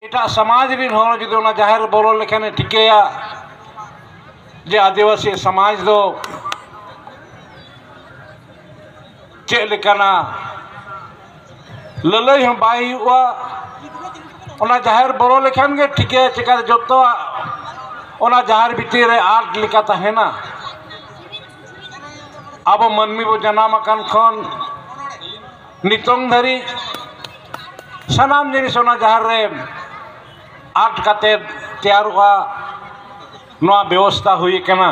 एटा समाज रिन होर जुदि ओना जाहेर बोलो लेखाने ठिकेया जे आदिवासी समाज दो चेक लेकाना ललई हम बाई हुआ ओना जाहेर बोलो लेखान गे ठिके चिका जोतो ओना जाहेर भितर रे आर्ट लेका तहेना अब मनमी बो जनाम अकान खन नितोंग धरी सनाम जिनिस ओना जाहेर रे आर्ट काते तैयार हुआ नवा व्यवस्था हुई कना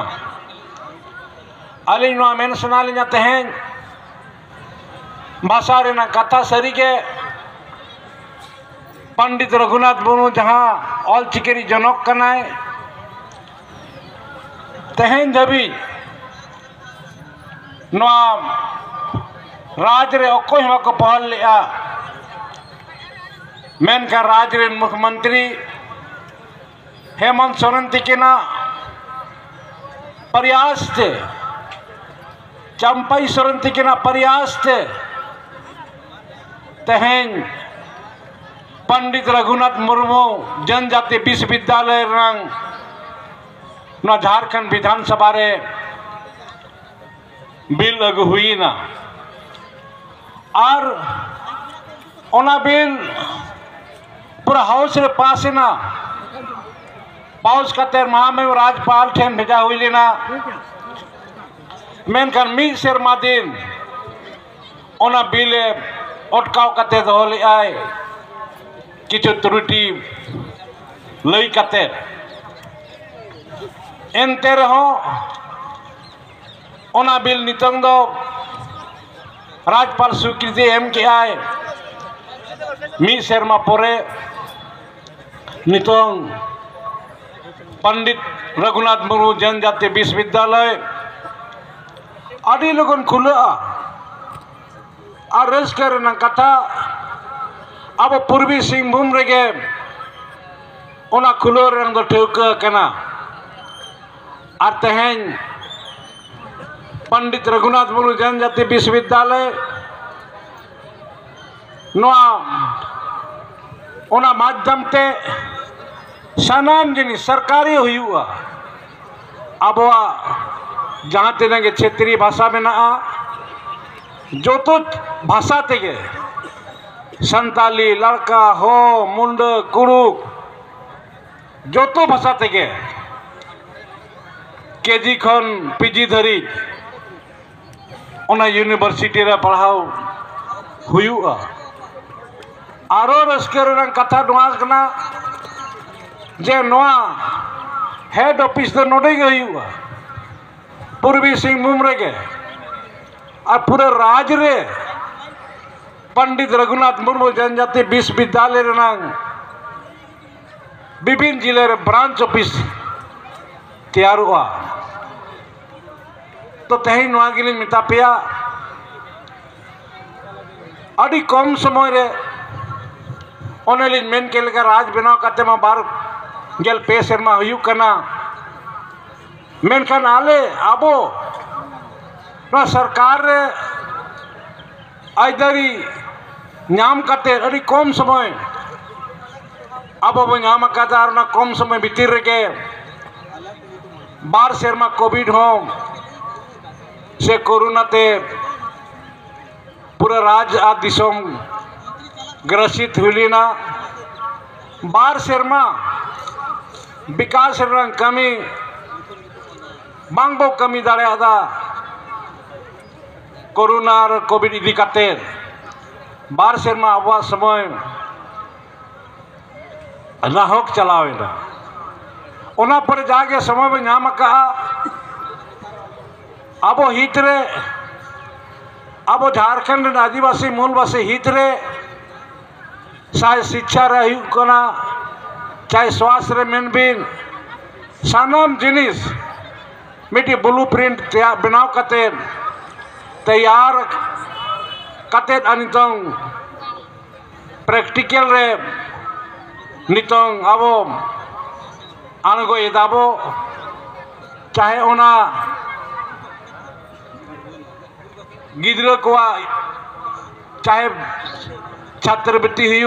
अली नवा मेन सनालिना तेहेन भाषा रेना कथा सरी के पंडित रघुनाथ मुर्मू जहाँ ऑल चिकेरी जनक कनाय तेहेन धबी नवा राज रे अकोय हमा को पहल लिया मेनका राज रे मुख्यमंत्री हेमंत सोरेन तिकेना प्रयास थे चंपाई सोरेन तिकेना प्रयास थे तेहेन पंडित रघुनाथ मुर्मू जनजाति विश्वविद्यालय रंग न झारखंड विधानसभा रे बिल अगु हुई ना और ओना बिल पूरा हाउस रे पास है ना पाउस कते महामहिम राज्यपाल ठेन भेजा हुई लेना मेनखान मी सेरमा दिन ओना बिले अटकाव कते दो ले आए किछु त्रुटि लई कते एनते रहो ओना बिल नितंग दो राज्यपाल स्वीकृति एम के आए मी सेरमा पोरे नितंग पंडित रघुनाथ मुर्मू जनजाति विश्वविद्यालय आदि लोगन खुला और रस्कर ना कथा अब पूर्वी सिंहभूम रेगे ओना खुलो रंग दो ठेउका कना और तेहेन पंडित रघुनाथ मुर्मू जनजाति विश्वविद्यालय नवा ओना माध्यम ते सनाम जिनिस सरकारी हुआ अब जहाँ तेना के क्षेत्रीय भाषा में ना जो तो भाषा तेगे संताली लड़का हो मुंड कुड़ू जो तो भाषा तेगे केजी खन पीजी धरी ओना यूनिवर्सिटी रे पढ़ाओ हुआ आरो रस्कर कथा नवा कना जे नवा हेड ऑफिस तो नोडे गे हुआ पूर्वी सिंहभूम रे गे और पूरे राज रे पंडित रघुनाथ मुर्मू जनजाति विश्वविद्यालय रेनांग विभिन्न जिले रे ब्रांच ऑफिस तैयार हुआ तो तेहेन नवा गिली मिता पेया अड़ी कम समय रे ओनेलिन मेन के लेकर राज बनाव कते मा बार गेल पे सेरमा हुयु कना मेनखान आले आबो ना सरकार रे आइदरी नाम कते अड़ी कम समय अब नाम कता और ना कम समय भीतर रे के बार सेरमा कोविड हो से कोरोना ते पूरा राज्य आ दिसोम ग्रसित हुईना बार सेरमा विकास रंग कमी बांगबो कमी दाड़ा कोरोना और कोविड इदी काते बार सेरमा अब समय नाहक चलावेना ओना पर जाके समय में नाम कहा अब हित रे अब झारखंड आदिवासी मूलवासी हित रे चाहे शिक्षा रे कना चाहे स्वास्थ्य रे मेन बिन सानाम जिनिस मिट्टी ब्लू प्रिंट बनाव कते तैयार कते अनितंग प्रैक्टिकल रे नितंग अब आनगो एदाबो चाहे ओना गिद्र को चाहे छात्रवृत्ति हुई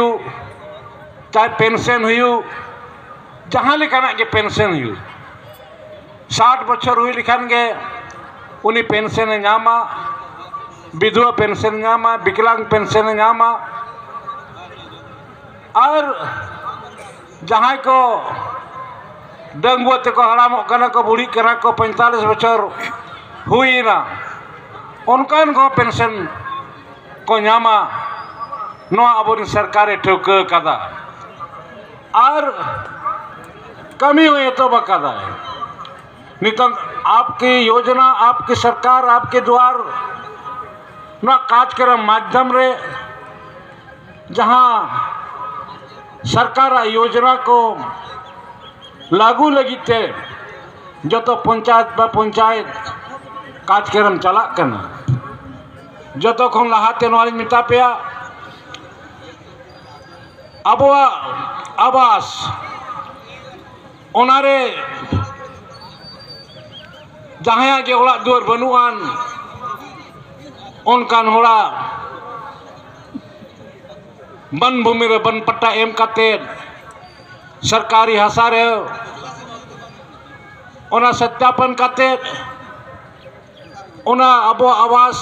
चाहे पेंशन हुई जहाँ लेकाना के पेंशन हुई 60 बछर हुई लिखान गे उनी पेंशन नामा विधवा पेंशन नामा विकलांग पेंशन नामा और जहाँ को डंगुआ तेको हड़ामों कना को बुढ़ी कना को 45 बछर हुई ना उनकान को पेंशन को नामा नो अब सरकार ठेवका कदा और कमी हुई तो बकादा है नितन आपकी योजना आपकी सरकार आपके द्वार ना कार्यक्रम माध्यम रे जहाँ सरकार योजना को लागू लगिते जो तो पंचायत पंचायत कार्यक्रम चला करना जो तो खन लहाते नवाली मिता पे अब आवास ओनारे जहाँ के ओड़ा दुआर बनुआन उनकान होड़ा वन भूमि रे वन पट्टा एम काते सरकारी हसा रे ओना सत्यापन काते ओना अब आवास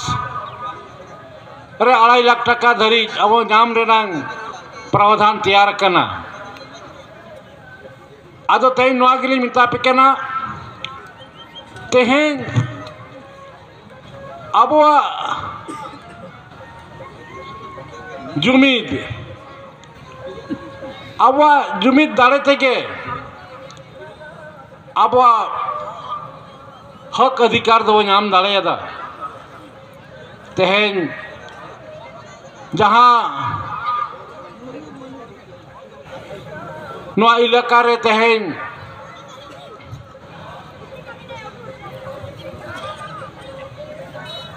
रे 2.5 लाख टका धरी अब नाम रेनांग प्रावधान तैयार करना आदो तेन नवा गिली मिता पे केना तेहें अब जुमीद अब जुमीद दाड़े थे अब हक अधिकार दो नाम दाड़ेदा तेहें जहाँ नवा इलाका रे तेहें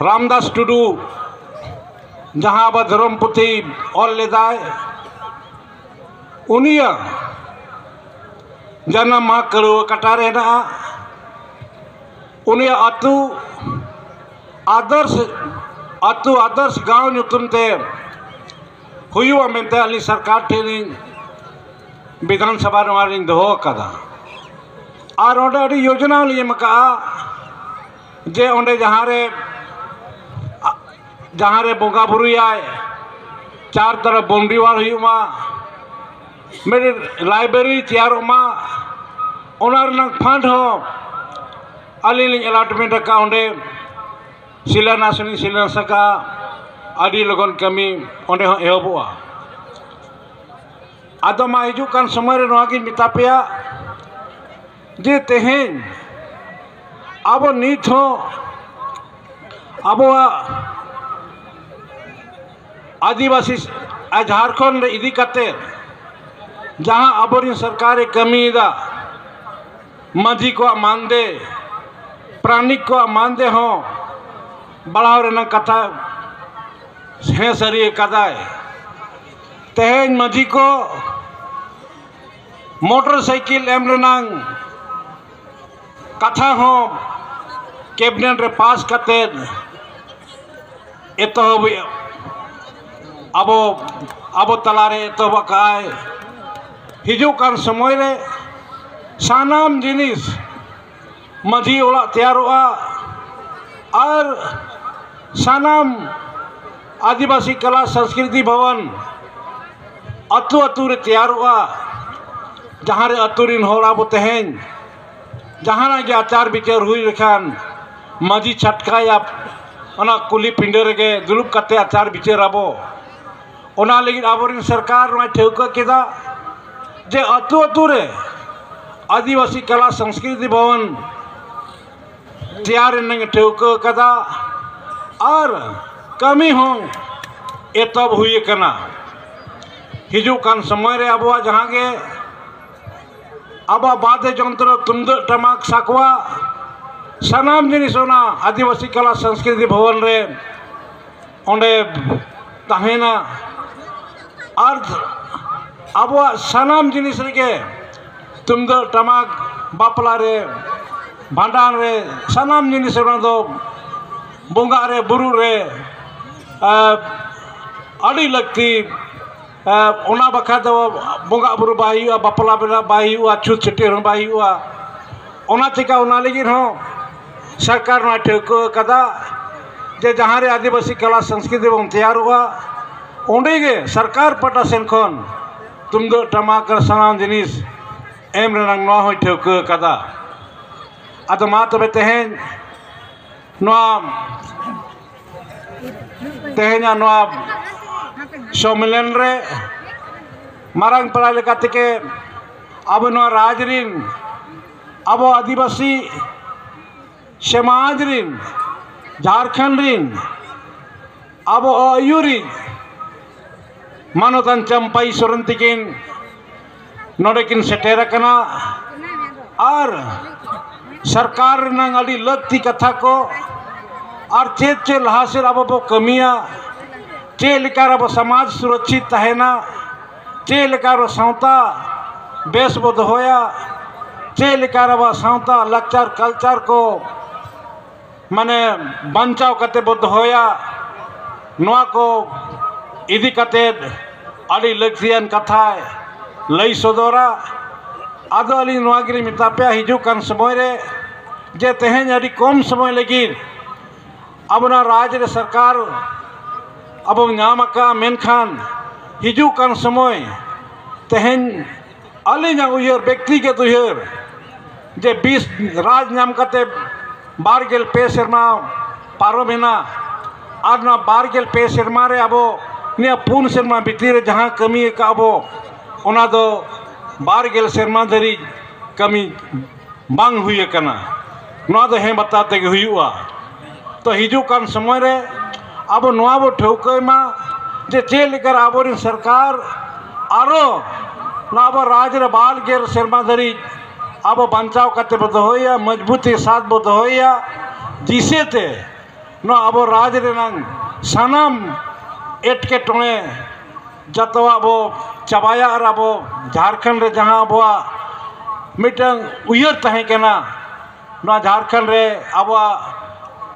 रामदास टुडू जहाँ अब धर्म पुथी ऑल लेदाय उनिया जन्म मा करो कटारे ना उनिया अतु आदर्श गांव नुतुम ते हुआ मेंते अली सरकार ठेनी विधानसभा नवारी दोहो कदा और ओंडे योजना लिए मका जे ओंडे जहाँ रे बोगा बुरुयाय 4 तरफ बाउंड्री वाल हुआ मेरे लाइब्रेरी तैयार होना फंड हो अली अलॉटमेंट का ओंडे शिलान्यासनी शिलान्यास का अड़ी लगन कमी ओंडे हो एहबोआ आदो मा हिजू कान समय रे नवा गिन मिता पेया जे तेहें अब नीत हो अब आदिवासी झारखंड इदी करते जहाँ अब सरकार कमी मांझी को मानदे प्राणिक को मानदे हो बढ़ाव कथा हे सरी कदाय तेहें मांझी को मोटरसाइकिल एम रेनांग कथा हो कैबिनेट रे पास करते एतहब अब तलारे एतहब हिजू कान समय रे सानाम जिनिस मांझी ओड़ा तैयारोगा और सानाम आदिवासी कला संस्कृति भवन अतु अतु रे तैयारोगा जहाँ रे अतु रिन होड़ अब तेहें जहाँ के आचार विचार हुई लेखान मांझी छटकाया ओना कुली पिंडे रे दुलुब करते आचार विचार अबो ओना लगी अब सरकार ठेवका केदा जे अतु अतु रे आदिवासी कला संस्कृति भवन तैयार ठेवका कदा और कमी हो एतब हुई कना हिजू कान समय रे अब जहाँ के अब बादे जंत्र तुमदक टमाक साकवा सानाम जिनिस ओना आदिवासी कला संस्कृति भवन रे ओंडे तहेना और अब सानाम जिनिस रे तुमदक टमाक बापला रे भांडान रे सानाम जिनिस ओना दो बोंगा रे बुरु रे अड़ी लगती ओना बखा दो बंगा बुरु बाई हुआ बापला बेला बाई हुआ छूत छुट्टी बाई हुआ ओना चिका ओना लगी हो सरकार ना ठेको कदा जे जहाँ रे आदिवासी कला संस्कृति बन तैयार हुआ ओंडे गे सरकार पटा सेन खन तुमदो टमाक सामान जिनिस एम रंग ना हो ठेको कदा अद मा तबे तेहेन तेहेना नवा सम्मेलन रे मारंग पड़ा लेकाते के अब नवा राजरिन अब आदिवासी समाज रिन झारखंड रिन अब अयुरी मानोतन चंपाई सोरेन तिकिन नोडेकिन सेटेर कना और सरकार नंग अड़ी लगती कथा को और चेत चे लहासेर अब बो कमिया चे लेकर अब समाज सुरक्षित तहना चे लेकर सावता बेस बो दोया चे लेकर अब सावता लक्चर कल्चर को माने बंचाव कते बो दोया नोआ को इदी कते अड़ी लक्ष्यन कथा लई सदोरा आदो अली नोआगिरी मितापे हिजुकान समय रे जे तेहेन अड़ी कम समय लगी अब ना राज्य सरकार अब नामका मेनखान हिजुकान समय तेहेन अली ना उयर व्यक्तिगत उयर जे 20 राज नाम कते बारगेल पे शर्मा पारोमेना और ना बारगेल पे शर्मा रे अब निया पूर्ण शर्मा भीतर जहाँ कमी का अब ओना दो बारगेल शर्मा धरी कमी बांग हुई कना नोआ दो हे बताते के हुआ तो हिजुकान समय रे अब नोआ बो ठौकमा जे चे लेकर आबोरी सरकार आरो ना अब राज रे बारगेल शर्मा धरी अब बंचाव कते बो दोया मजबूती साथ बो दोया जिसे ते नो अब राज रे नंग सानाम एटके टोने जतो अब चाबाया और अब झारखंड रे जहाँ अब मिटंग उयर तहे केना ना झारखंड रे अब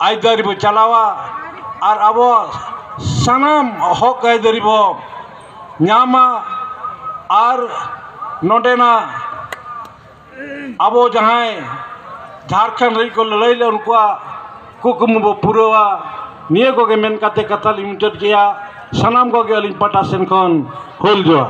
आयदारी बो चलावा और अब सानाम हक आयदारी बो न्यामा और नोडेना अब जहाँ झारखंड रे को लड़ाई उनको कुकुम बो पुरवा निये को के मेन कते कथा लिमिटेड किया सनाम को के अलिन पटा सेन खन होल जोआ।